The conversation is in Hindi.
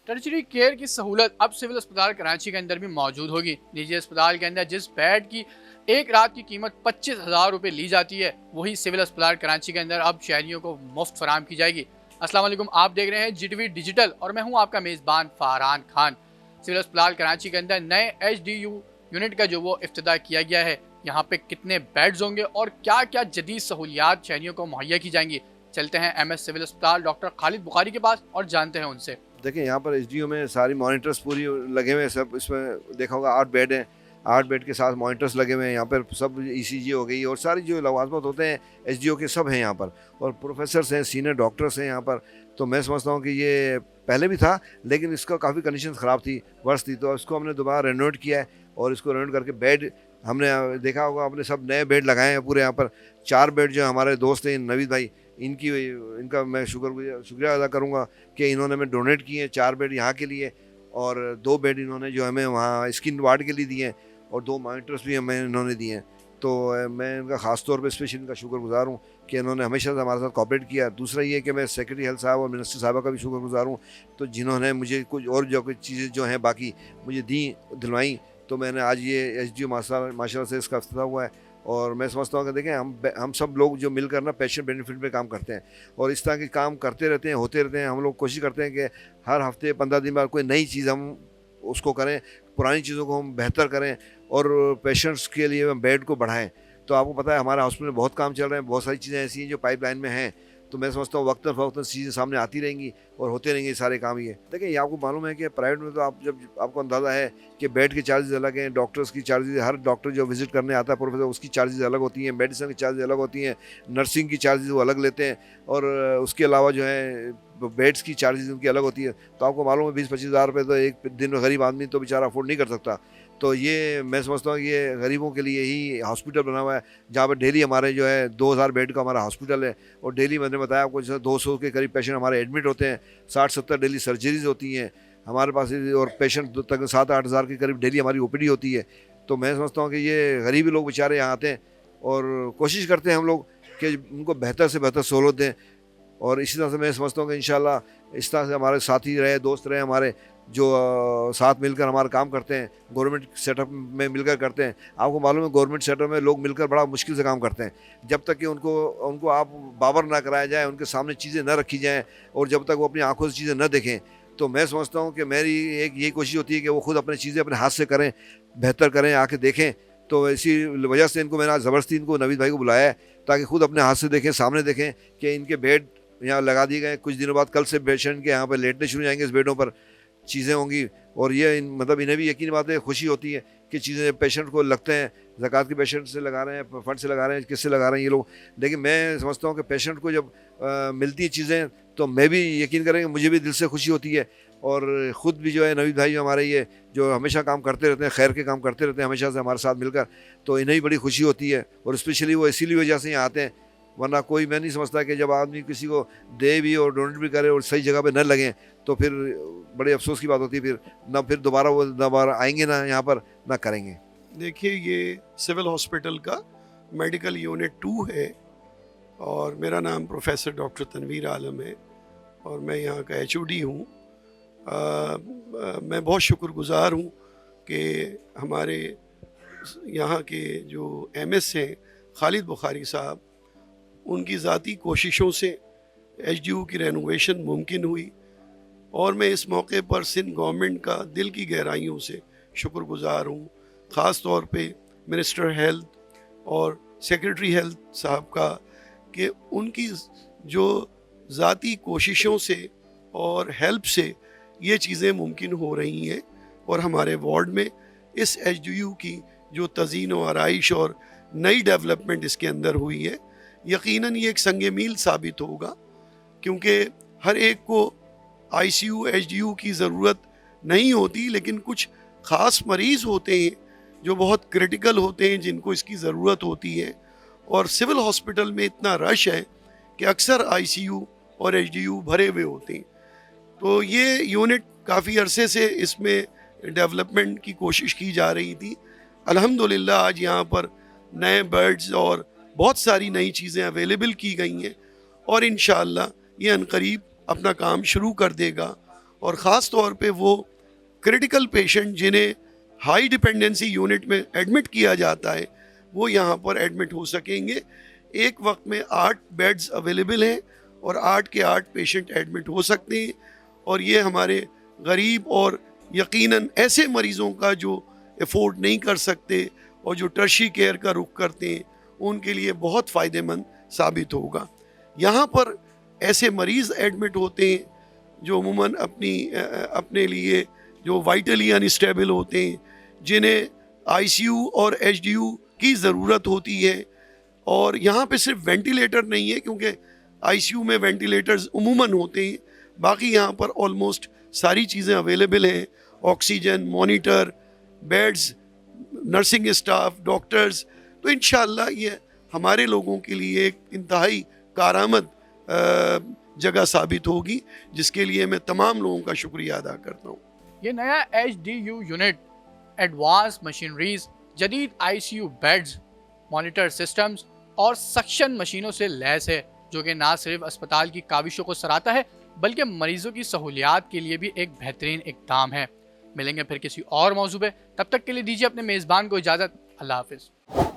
टर्शरी केयर की सहूलत अब सिविल अस्पताल कराची के अंदर भी मौजूद होगी। निजी अस्पताल के अंदर जिस बेड की एक रात की कीमत 25,000 रुपये ली जाती है, वही सिविल अस्पताल कराची के अंदर अब शहरियों को मुफ्त फराम की जाएगी। अस्सलाम वालेकुम, आप देख रहे हैं GTV डिजिटल और मैं हूं आपका मेज़बान फरहान खान। सिविल अस्पताल कराची के अंदर नए HDU यूनिट का जो वो इफ्तिताह किया गया है, यहाँ पे कितने बेड्स होंगे और क्या क्या जदीद सहूलियात शहरियों को मुहैया की जाएंगी। चलते हैं MS सिविल अस्पताल डॉक्टर खालिद बुखारी के पास और जानते हैं उनसे। देखिए यहाँ पर एसडीओ में सारी मॉनिटर्स पूरी लगे हुए हैं। सब इसमें देखा होगा 8 बेड हैं, 8 बेड के साथ मॉनिटर्स लगे हुए हैं। यहाँ पर सब ECG हो गई और सारी जो लवाजमत होते हैं एसडीओ के सब हैं यहाँ पर, और प्रोफेसर्स हैं, सीनियर डॉक्टर्स हैं यहाँ पर। तो मैं समझता हूँ कि ये पहले भी था लेकिन इसका काफ़ी कंडीशन ख़राब थी, वर्ष थी, तो इसको हमने दोबारा रेनोवेट किया है और इसको रेनोवेट करके बेड हमने देखा होगा, अपने सब नए बेड लगाए हैं पूरे यहाँ पर। 4 बेड जो हमारे दोस्त हैं नवीद भाई, इनका मैं शुक्रिया अदा करूँगा कि इन्होंने हमें डोनेट किए हैं 4 बेड यहाँ के लिए, और 2 बेड इन्होंने जो हमें वहाँ स्किन वार्ड के लिए दिए हैं, और 2 मॉनिटर्स भी हमें इन्होंने दिए हैं। तो मैं इनका ख़ास तौर पे स्पेशल इनका शुक्रगुजार हूँ कि इन्होंने हमेशा से हमारे साथ कोऑपरेट किया। दूसरा ये कि मैं सेक्रेटरी हेल्थ साहब और मिनिस्टर साहबा का भी शुक्रगुजार हूँ, तो जिन्होंने मुझे कुछ और जो कुछ चीज़ें जो हैं बाकी मुझे दिलवाई, तो मैंने आज ये HDU माशाल्लाह से इसका इफ्तिताह हुआ है। और मैं समझता हूँ कि देखें हम सब लोग जो मिलकर ना पेशेंट बेनिफिट पे काम करते हैं और इस तरह के काम करते रहते हैं, होते रहते हैं। हम लोग कोशिश करते हैं कि हर हफ्ते 15 दिन बाद कोई नई चीज़ हम उसको करें, पुरानी चीज़ों को हम बेहतर करें और पेशेंट्स के लिए हम बेड को बढ़ाएं। तो आपको पता है हमारे हॉस्पिटल में बहुत काम चल रहे हैं, बहुत सारी चीज़ें ऐसी हैं जो पाइपलाइन में हैं। तो मैं समझता हूँ वक्त फ़वक्त चीज़ें सामने आती रहेंगी और होते रहेंगे सारे काम। ये देखिए, ये आपको मालूम है कि प्राइवेट में तो आपको अंदाज़ा है कि बेड के चार्जेस अलग हैं, डॉक्टर्स की चार्जेस, हर डॉक्टर जो विजिट करने आता है प्रोफेसर, उसकी चार्जेस अलग होती हैं, मेडिसिन की चार्जेस अलग होती हैं, नर्सिंग की चार्जेस वो अलग लेते हैं, और उसके अलावा जो है बेड्स की चार्जेस उनकी अलग होती है। तो आपको मालूम है 20-25 हज़ार रुपये तो एक दिन में गरीब आदमी तो बेचारा अफोर्ड नहीं कर सकता। तो ये मैं समझता हूँ ये गरीबों के लिए ही हॉस्पिटल बना हुआ है, जहाँ पर डेली हमारे जो है 2000 बेड का हमारा हॉस्पिटल है, और डेली मैंने बताया आपको जैसे 200 के करीब पेशेंट हमारे एडमिट होते हैं, 60-70 डेली सर्जरीज होती हैं हमारे पास, और पेशेंट तक 7-8 हज़ार के करीब डेली हमारी OPD होती है। तो मैं समझता हूँ कि ये गरीबी लोग बेचारे यहाँ आते हैं और कोशिश करते हैं हम लोग कि उनको बेहतर से बेहतर सहूलत दें। और इसी तरह से मैं समझता हूँ कि इंशाल्लाह इस तरह से हमारे साथी रहे, दोस्त रहे हमारे, जो साथ मिलकर हमारा काम करते हैं, गवर्नमेंट सेटअप में मिलकर करते हैं। आपको मालूम है गवर्नमेंट सेटअप में लोग मिलकर बड़ा मुश्किल से काम करते हैं, जब तक कि उनको आप बावर ना कराया जाए, उनके सामने चीज़ें न रखी जाएँ और जब तक वो अपनी आंखों से चीज़ें न देखें। तो मैं समझता हूँ कि मेरी एक यही कोशिश होती है कि वो खुद अपनी चीज़ें अपने हाथ से करें, बेहतर करें, आके देखें। तो इसी वजह से इनको मैंने आज ज़बरदस्ती इनको नवीद भाई को बुलाया है ताकि खुद अपने हाथ से देखें, सामने देखें कि इनके बेड यहाँ लगा दिए गए। कुछ दिनों बाद कल से पेशेंट के यहाँ पर लेटने शुरू हो जाएंगे, इस बेडों पर चीज़ें होंगी। और ये मतलब इन्हें भी यकीन बात है, खुशी होती है कि चीज़ें पेशेंट को लगते हैं, ज़कात के पेशेंट से लगा रहे हैं, फंड से लगा रहे हैं, किससे लगा रहे हैं ये लोग। लेकिन मैं समझता हूँ कि पेशेंट को जब मिलती है चीज़ें तो मैं भी यकीन करेंगे, मुझे भी दिल से खुशी होती है। और ख़ुद भी जो है नवीद भाई जो हमारे ये जो हमेशा काम करते रहते हैं, खैर के काम करते रहते हैं हमेशा से हमारे साथ मिलकर, तो इन्हें भी बड़ी खुशी होती है। और स्पेशली वो इसीलिए वजह से यहाँ आते हैं, वरना कोई मैं नहीं समझता कि जब आदमी किसी को दे भी और डोनेट भी करे और सही जगह पे न लगें तो फिर बड़े अफसोस की बात होती है, फिर दोबारा आएंगे ना यहाँ पर ना करेंगे। देखिए, ये सिविल हॉस्पिटल का मेडिकल यूनिट 2 है और मेरा नाम प्रोफेसर डॉक्टर तनवीर आलम है और मैं यहाँ का HOD हूँ। मैं बहुत शुक्रगुजार हूँ कि हमारे यहाँ के जो MS हैं खालिद बुखारी साहब, उनकी ज़ाती कोशिशों से HDU की रेनोवेशन मुमकिन हुई, और मैं इस मौके पर सिंध गवर्नमेंट का दिल की गहराइयों से शुक्रगुजार हूँ, ख़ास तौर पे मिनिस्टर हेल्थ और सेक्रेटरी हेल्थ साहब का, कि उनकी जो ज़ाती कोशिशों से और हेल्प से ये चीज़ें मुमकिन हो रही हैं। और हमारे वार्ड में इस HDU की जो तज़ीन व आराइश और नई डेवलपमेंट इसके अंदर हुई है, यकीनन ये एक संग मील साबित होगा, क्योंकि हर एक को ICU HDU की ज़रूरत नहीं होती, लेकिन कुछ ख़ास मरीज़ होते हैं जो बहुत क्रिटिकल होते हैं, जिनको इसकी ज़रूरत होती है। और सिविल हॉस्पिटल में इतना रश है कि अक्सर ICU और HDU भरे हुए होते हैं। तो ये यूनिट काफ़ी अरसे से इसमें डेवलपमेंट की कोशिश की जा रही थी। अल्हम्दुलिल्लाह आज यहाँ पर नए बेड्स और बहुत सारी नई चीज़ें अवेलेबल की गई हैं और इंशाअल्लाह ये अनकरीब अपना काम शुरू कर देगा। और ख़ास तौर पे वो क्रिटिकल पेशेंट जिन्हें हाई डिपेंडेंसी यूनिट में एडमिट किया जाता है वो यहाँ पर एडमिट हो सकेंगे। एक वक्त में 8 बेड्स अवेलेबल हैं और 8 के 8 पेशेंट एडमिट हो सकते हैं। और ये हमारे गरीब और यकीनन ऐसे मरीज़ों का जो अफोर्ड नहीं कर सकते और जो टर्शी केयर का रुख करते हैं उनके लिए बहुत फ़ायदेमंद साबित होगा। यहाँ पर ऐसे मरीज़ एडमिट होते हैं जो अमूमन अपने लिए जो वाइटली अनस्टेबल होते हैं, जिन्हें आईसीयू और एचडीयू की ज़रूरत होती है। और यहाँ पे सिर्फ वेंटिलेटर नहीं है, क्योंकि आईसीयू में वेंटिलेटर्स अमूमन होते हैं, बाकी यहाँ पर ऑलमोस्ट सारी चीज़ें अवेलेबल हैं, oxygen, monitor, beds, nursing staff, doctors. तो इंशाअल्लाह ये हमारे लोगों के लिए एक इंतहाई कारआमद जगह साबित होगी, जिसके लिए मैं तमाम लोगों का शुक्रिया अदा करता हूँ। ये नया HDU यूनिट एडवांस मशीनरीज, जदीद ICU बेड्स, मॉनिटर सिस्टम्स और सक्शन मशीनों से लैस है, जो कि ना सिर्फ अस्पताल की काविशों को सराहता है बल्कि मरीजों की सहूलियात के लिए भी एक बेहतरीन इक़दाम है। मिलेंगे फिर किसी और मौजू पे, तब तक के लिए दीजिए अपने मेज़बान को इजाज़त। अल्लाह हाफिज़।